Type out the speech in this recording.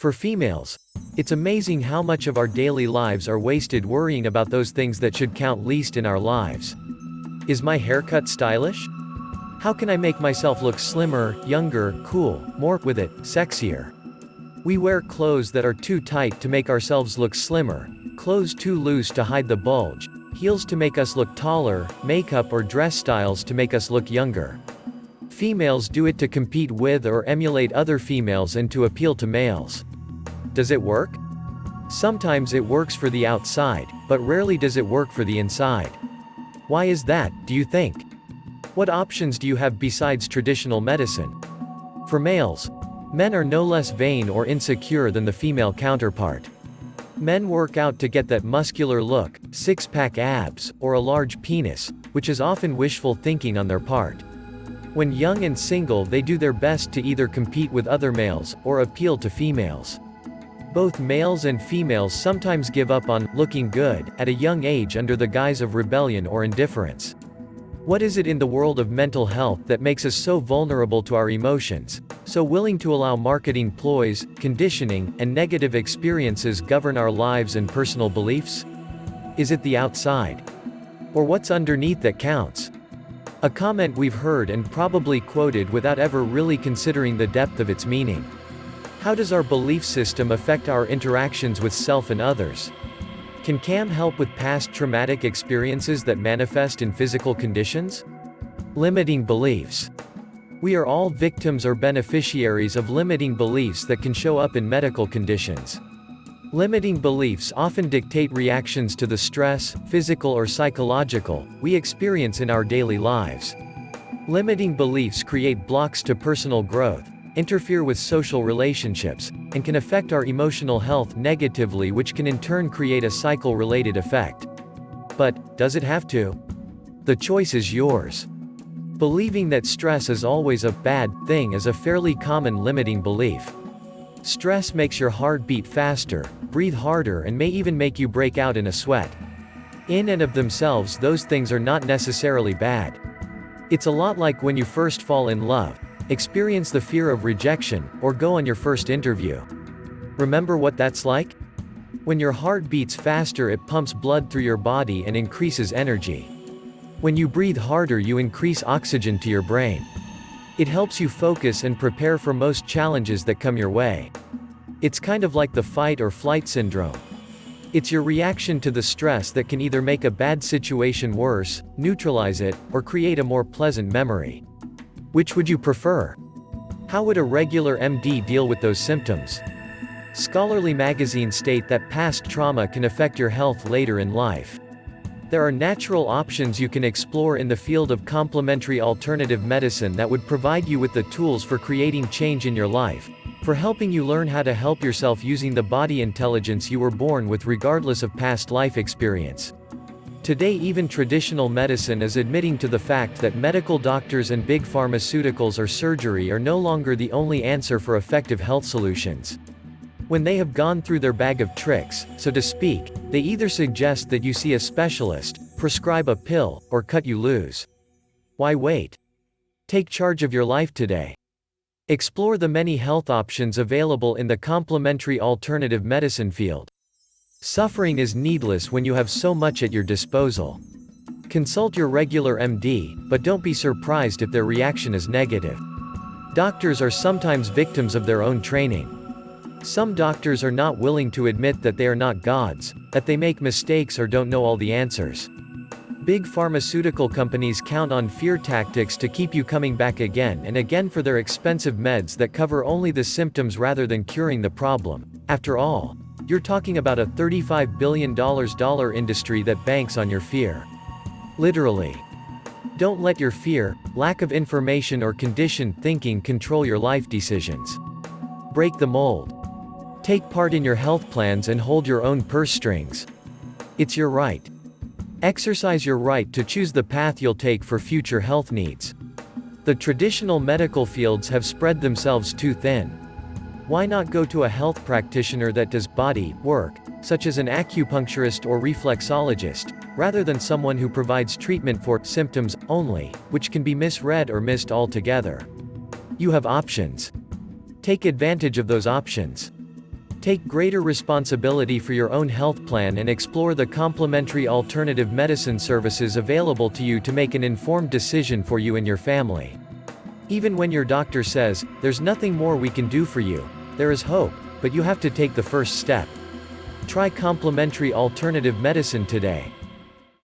For females, it's amazing how much of our daily lives are wasted worrying about those things that should count least in our lives. Is my haircut stylish? How can I make myself look slimmer, younger, cool, more, with it, sexier? We wear clothes that are too tight to make ourselves look slimmer, clothes too loose to hide the bulge, heels to make us look taller, makeup or dress styles to make us look younger. Females do it to compete with or emulate other females and to appeal to males. Does it work? Sometimes it works for the outside, but rarely does it work for the inside. Why is that, do you think? What options do you have besides traditional medicine? For males, men are no less vain or insecure than the female counterpart. Men work out to get that muscular look, six-pack abs, or a large penis, which is often wishful thinking on their part. When young and single, they do their best to either compete with other males, or appeal to females. Both males and females sometimes give up on looking good at a young age under the guise of rebellion or indifference. What is it in the world of mental health that makes us so vulnerable to our emotions, so willing to allow marketing ploys, conditioning, and negative experiences govern our lives and personal beliefs? Is it the outside? Or what's underneath that counts? A comment we've heard and probably quoted without ever really considering the depth of its meaning. How does our belief system affect our interactions with self and others? Can CAM help with past traumatic experiences that manifest in physical conditions? Limiting beliefs. We are all victims or beneficiaries of limiting beliefs that can show up in medical conditions. Limiting beliefs often dictate reactions to the stress, physical or psychological, we experience in our daily lives. Limiting beliefs create blocks to personal growth, interfere with social relationships, and can affect our emotional health negatively, which can in turn create a cycle-related effect. But, does it have to? The choice is yours. Believing that stress is always a bad thing is a fairly common limiting belief. Stress makes your heart beat faster, breathe harder, and may even make you break out in a sweat. In and of themselves, those things are not necessarily bad. It's a lot like when you first fall in love, experience the fear of rejection, or go on your first interview. Remember what that's like? When your heart beats faster, it pumps blood through your body and increases energy. When you breathe harder, you increase oxygen to your brain. It helps you focus and prepare for most challenges that come your way. It's kind of like the fight or flight syndrome. It's your reaction to the stress that can either make a bad situation worse, neutralize it, or create a more pleasant memory. Which would you prefer? How would a regular MD deal with those symptoms? Scholarly magazines state that past trauma can affect your health later in life. There are natural options you can explore in the field of complementary alternative medicine that would provide you with the tools for creating change in your life, for helping you learn how to help yourself using the body intelligence you were born with regardless of past life experience. Today, even traditional medicine is admitting to the fact that medical doctors and big pharmaceuticals or surgery are no longer the only answer for effective health solutions. When they have gone through their bag of tricks, so to speak, they either suggest that you see a specialist, prescribe a pill, or cut you loose. Why wait? Take charge of your life today. Explore the many health options available in the complementary alternative medicine field. Suffering is needless when you have so much at your disposal. Consult your regular MD, but don't be surprised if their reaction is negative. Doctors are sometimes victims of their own training. Some doctors are not willing to admit that they are not gods, that they make mistakes or don't know all the answers. Big pharmaceutical companies count on fear tactics to keep you coming back again and again for their expensive meds that cover only the symptoms rather than curing the problem. After all, you're talking about a $35 billion industry that banks on your fear. Literally. Don't let your fear, lack of information, or conditioned thinking control your life decisions. Break the mold. Take part in your health plans and hold your own purse strings. It's your right. Exercise your right to choose the path you'll take for future health needs. The traditional medical fields have spread themselves too thin. Why not go to a health practitioner that does body work, such as an acupuncturist or reflexologist, rather than someone who provides treatment for symptoms only, which can be misread or missed altogether? You have options. Take advantage of those options. Take greater responsibility for your own health plan and explore the complementary alternative medicine services available to you to make an informed decision for you and your family. Even when your doctor says, "There's nothing more we can do for you," there is hope, but you have to take the first step. Try complementary alternative medicine today.